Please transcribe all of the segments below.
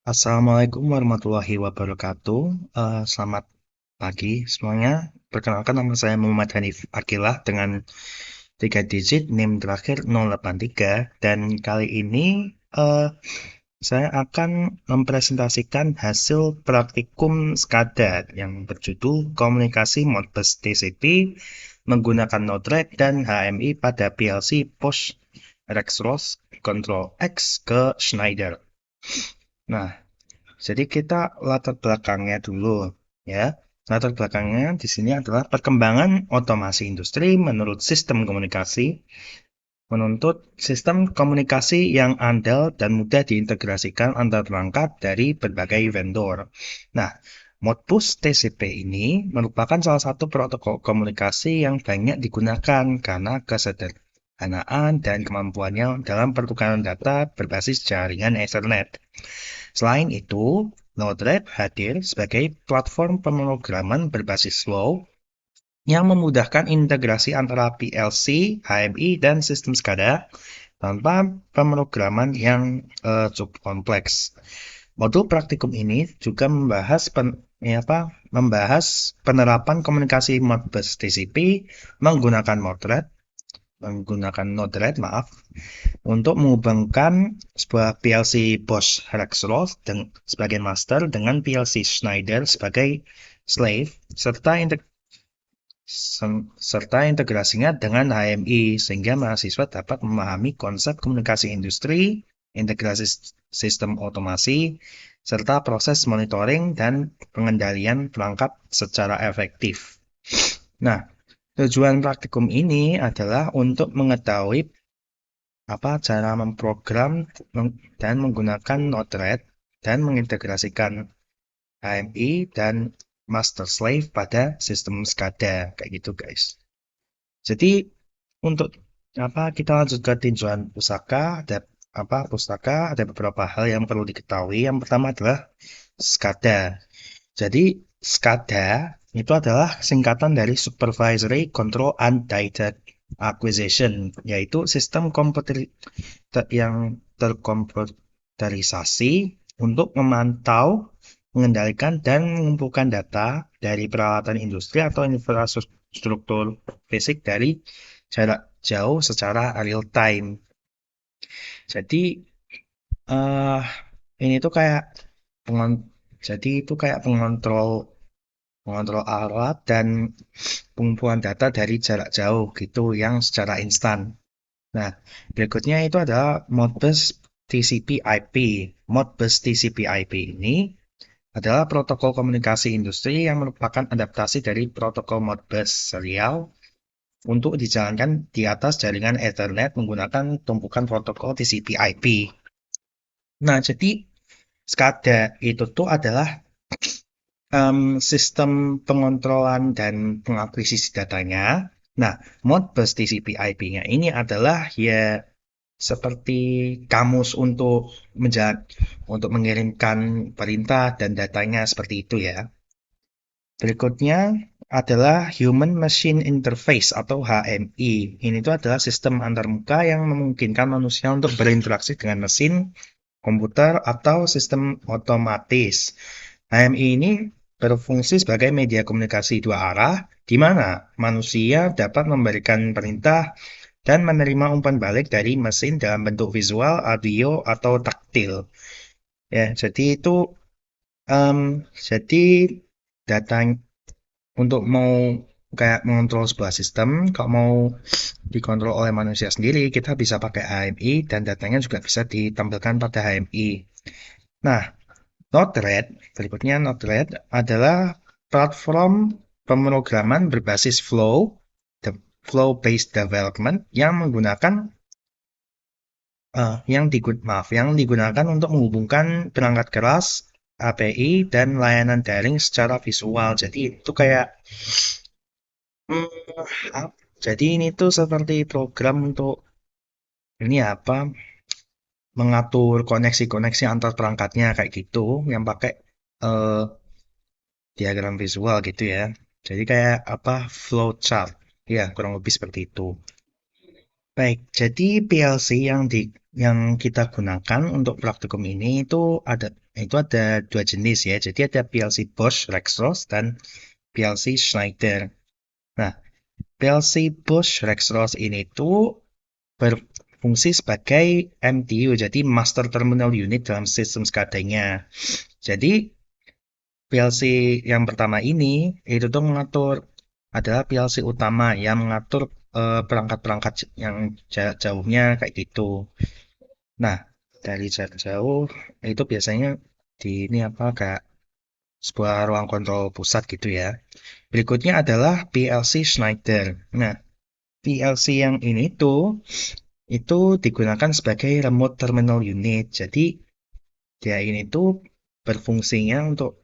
Assalamualaikum warahmatullahi wabarakatuh. Selamat pagi semuanya. Perkenalkan nama saya Muhammad Hanif Akilah dengan 3 digit NIM terakhir 083 dan kali ini saya akan mempresentasikan hasil praktikum SCADA yang berjudul Komunikasi Modbus TCP menggunakan Node-RED dan HMI pada PLC Bosch Rexroth Control X ke Schneider. Nah, jadi kita latar belakangnya dulu ya. Latar belakangnya di sini adalah perkembangan otomasi industri menurut sistem komunikasi, menuntut sistem komunikasi yang andal dan mudah diintegrasikan antar perangkat dari berbagai vendor. Nah, Modbus TCP ini merupakan salah satu protokol komunikasi yang banyak digunakan karena kesederhanaan dan kemampuannya dalam pertukaran data berbasis jaringan Ethernet. Selain itu, Node-RED hadir sebagai platform pemrograman berbasis flow yang memudahkan integrasi antara PLC, HMI, dan sistem SCADA tanpa pemrograman yang cukup kompleks. Modul praktikum ini juga membahas penerapan komunikasi Modbus TCP menggunakan Node-RED, untuk menghubungkan sebuah PLC Bosch Rexroth sebagai master dengan PLC Schneider sebagai slave, serta integrasinya dengan HMI, sehingga mahasiswa dapat memahami konsep komunikasi industri, integrasi sistem otomasi, serta proses monitoring dan pengendalian perangkat secara efektif. Nah, tujuan praktikum ini adalah untuk mengetahui cara memprogram dan menggunakan Node-RED dan mengintegrasikan HMI dan master slave pada sistem SCADA kayak gitu guys. Jadi untuk kita lanjut ke tinjauan pustaka ada beberapa hal yang perlu diketahui. Yang pertama adalah SCADA. Jadi SCADA itu adalah singkatan dari Supervisory Control and Data Acquisition, yaitu sistem komputer yang terkomputerisasi untuk memantau, mengendalikan, dan mengumpulkan data dari peralatan industri atau infrastruktur fisik dari jarak jauh secara real time. Jadi uh, ini tuh kayak pengontrol mengontrol alat dan pengumpulan data dari jarak jauh gitu yang secara instan. Nah, berikutnya itu adalah Modbus TCP/IP. Modbus TCP/IP ini adalah protokol komunikasi industri yang merupakan adaptasi dari protokol Modbus serial untuk dijalankan di atas jaringan Ethernet menggunakan tumpukan protokol TCP/IP. Nah, jadi SCADA itu tuh adalah sistem pengontrolan dan pengakuisisi datanya. Nah, Modbus TCP/IP-nya ini adalah ya seperti kamus untuk mengirimkan perintah dan datanya seperti itu ya. Berikutnya adalah Human Machine Interface atau HMI. Ini tuh adalah sistem antarmuka yang memungkinkan manusia untuk berinteraksi dengan mesin, komputer, atau sistem otomatis. HMI ini berfungsi sebagai media komunikasi dua arah, di mana manusia dapat memberikan perintah dan menerima umpan balik dari mesin dalam bentuk visual, audio, atau taktil. Ya, jadi itu jadi data untuk mau kayak mengontrol sebuah sistem, kalau mau dikontrol oleh manusia sendiri, kita bisa pakai HMI dan datanya juga bisa ditampilkan pada HMI. Nah, Node-RED, berikutnya Node-RED adalah platform pemrograman berbasis flow-based development yang digunakan untuk menghubungkan perangkat keras, API, dan layanan daring secara visual. Jadi itu kayak jadi ini tuh seperti program untuk ini mengatur koneksi-koneksi antar perangkatnya kayak gitu yang pakai eh, diagram visual gitu ya. Jadi kayak flowchart. Ya, kurang lebih seperti itu. Baik, jadi PLC yang kita gunakan untuk praktikum ini itu ada dua jenis ya. Jadi ada PLC Bosch Rexroth dan PLC Schneider. Nah, PLC Bosch Rexroth ini tuh berfungsi sebagai MTU, jadi Master Terminal Unit dalam sistem SCADA-nya. Jadi PLC yang pertama ini itu tuh adalah PLC utama yang mengatur perangkat-perangkat yang jauhnya kayak gitu. Nah, dari jarak jauh itu biasanya di ini apa kayak sebuah ruang kontrol pusat gitu ya. Berikutnya adalah PLC Schneider. Nah, PLC yang ini tuh itu digunakan sebagai remote terminal unit. Jadi dia ini tuh berfungsinya untuk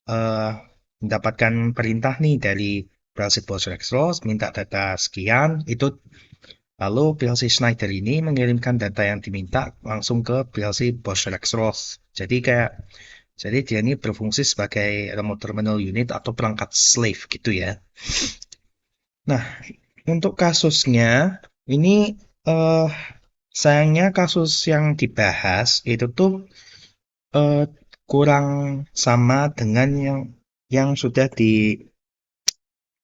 eh, mendapatkan perintah nih dari PLC Postgres minta data sekian, itu lalu PLC Schneider ini mengirimkan data yang diminta langsung ke PLC Postgres. Jadi dia ini berfungsi sebagai remote terminal unit atau perangkat slave gitu ya. Nah, untuk kasusnya ini eh sayangnya kasus yang dibahas itu tuh eh, kurang sama dengan yang sudah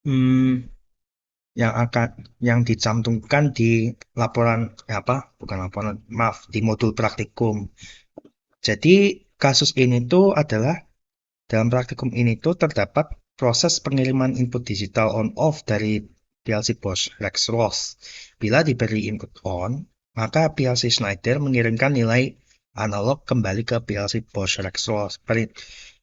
hmm, yang dicantumkan di laporan apa? Bukan laporan, maaf, di modul praktikum. Jadi kasus ini tuh adalah dalam praktikum ini tuh terdapat proses pengiriman input digital on off dari PLC Bosch Rexroth. Bila diberi input on, maka PLC Schneider mengirimkan nilai analog kembali ke PLC Bosch Rexroth.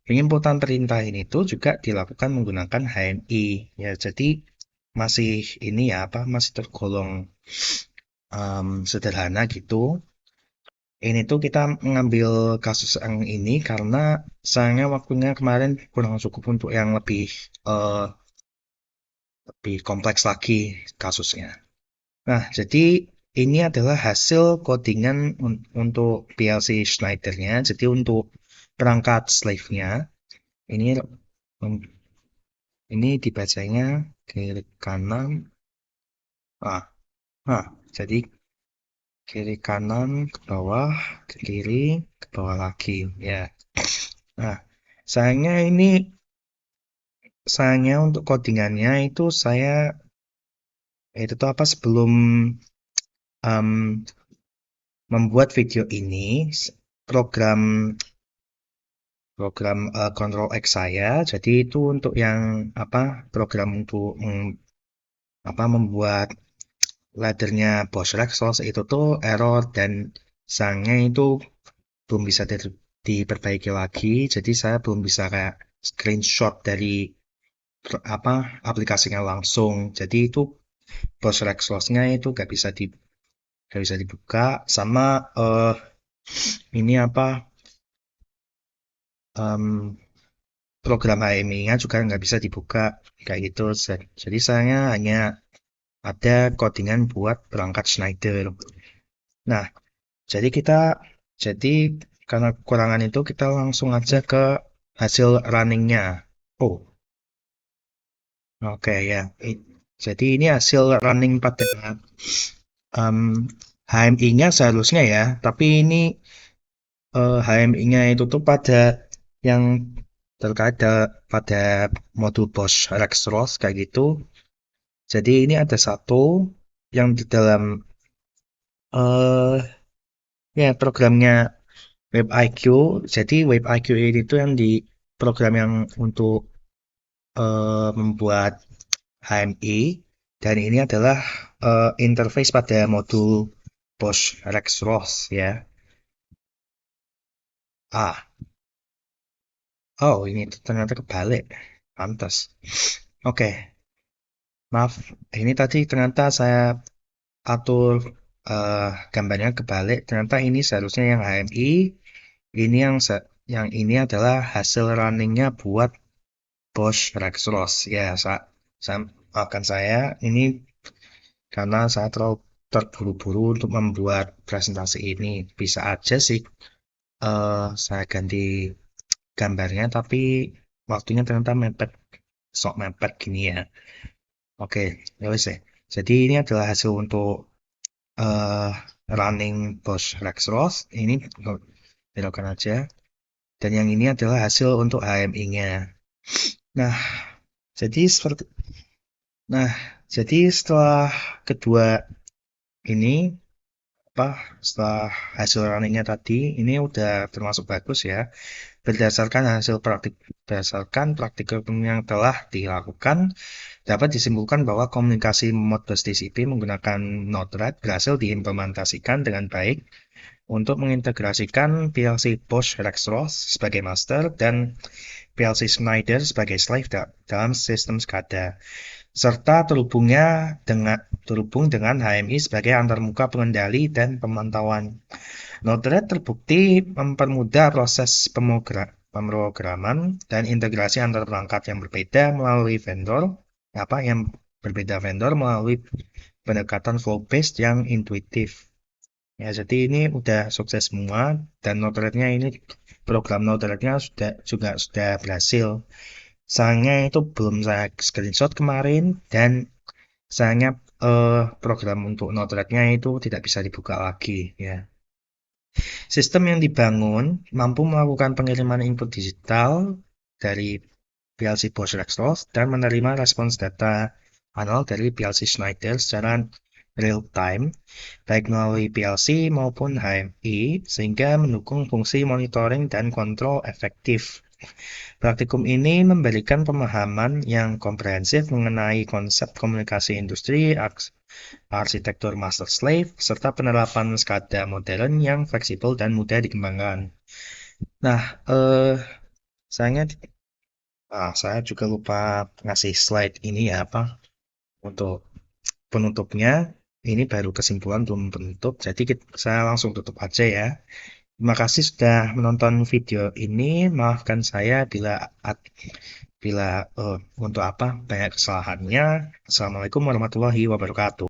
Penginputan perintah ini tuh juga dilakukan menggunakan HMI. Ya, jadi masih ini ya apa masih tergolong sederhana gitu. Ini tuh kita mengambil kasus yang ini karena sayangnya waktunya kemarin kurang cukup untuk yang eh, lebih kompleks lagi kasusnya. Nah, jadi ini adalah hasil codingan untuk PLC Schneider-nya. Jadi untuk perangkat slave-nya ini ini dibacanya kiri kanan. Ah, jadi kiri kanan ke bawah, ke kiri, ke bawah lagi. Ya. Nah, sayangnya untuk codingannya itu itu tuh apa sebelum em, membuat video ini program program Control X saya. Jadi itu untuk yang apa program untuk membuat laddernya Postgres itu tuh error dan sayangnya itu belum bisa diperbaiki lagi. Jadi saya belum bisa kayak screenshot dari aplikasinya langsung. Jadi itu Postgres-nya itu nggak bisa dibuka sama ini em, program HMI-nya juga nggak bisa dibuka kayak gitu. Jadi saya hanya ada codingan buat perangkat Schneider. Nah, jadi jadi karena kekurangan itu kita langsung aja ke hasil runningnya. Oh, oke ya. Jadi ini hasil running pada HMI-nya seharusnya ya, tapi ini HMI-nya itu tuh pada yang terkait pada modul Bosch Rexroth kayak gitu. Jadi ini ada satu yang di dalam eh ya programnya WebIQ. Jadi WebIQ ini tuh yang di program yang untuk membuat HMI dan ini adalah interface pada modul Bosch Rexroth ya. Ah, oh ini ternyata kebalik. Pantas. Oke, maaf. Ini tadi ternyata saya atur gambarnya kebalik. Ternyata ini seharusnya yang HMI. Ini yang ini adalah hasil runningnya buat Bosch Rexroth. Ya, maafkan saya. Ini karena saya terlalu terburu-buru untuk membuat presentasi ini. Bisa aja sih saya ganti gambarnya, tapi waktunya ternyata mepet, sok mepet gini ya. Oke, ya wes ya. Jadi ini adalah hasil untuk eh, running Bosch Rexroth. Ini belokan aja. Dan yang ini adalah hasil untuk HMI-nya. Nah, jadi seperti nah, jadi setelah kedua ini apa setelah hasil runningnya tadi ini udah termasuk bagus ya. Berdasarkan praktikum yang telah dilakukan, dapat disimpulkan bahwa komunikasi Modbus TCP menggunakan Node-RED berhasil diimplementasikan dengan baik untuk mengintegrasikan PLC Bosch Rexroth sebagai master dan PLC Schneider sebagai slave dalam sistem SCADA, serta terhubung dengan HMI sebagai antarmuka pengendali dan pemantauan. Node-RED terbukti mempermudah proses pemrograman dan integrasi antar perangkat yang berbeda melalui pendekatan flow-based yang intuitif. Ya, jadi ini udah sukses semua dan Node-RED-nya ini program Node-RED-nya sudah berhasil. Sayangnya itu belum saya screenshot kemarin dan sayangnya program untuk Node-RED-nya itu tidak bisa dibuka lagi ya. Sistem yang dibangun mampu melakukan pengiriman input digital dari PLC Bosch Rexroth dan menerima respons data analog dari PLC Schneider secara real time, baik melalui PLC maupun HMI, sehingga mendukung fungsi monitoring dan kontrol efektif. Praktikum ini memberikan pemahaman yang komprehensif mengenai konsep komunikasi industri, arsitektur master slave, serta penerapan SCADA modern yang fleksibel dan mudah dikembangkan. Nah, sayangnya saya juga lupa ngasih slide ini ya apa untuk penutupnya. Ini baru kesimpulan belum penutup, jadi saya langsung tutup aja ya. Terima kasih sudah menonton video ini. Maafkan saya bila untuk apa banyak kesalahannya. Assalamualaikum warahmatullahi wabarakatuh.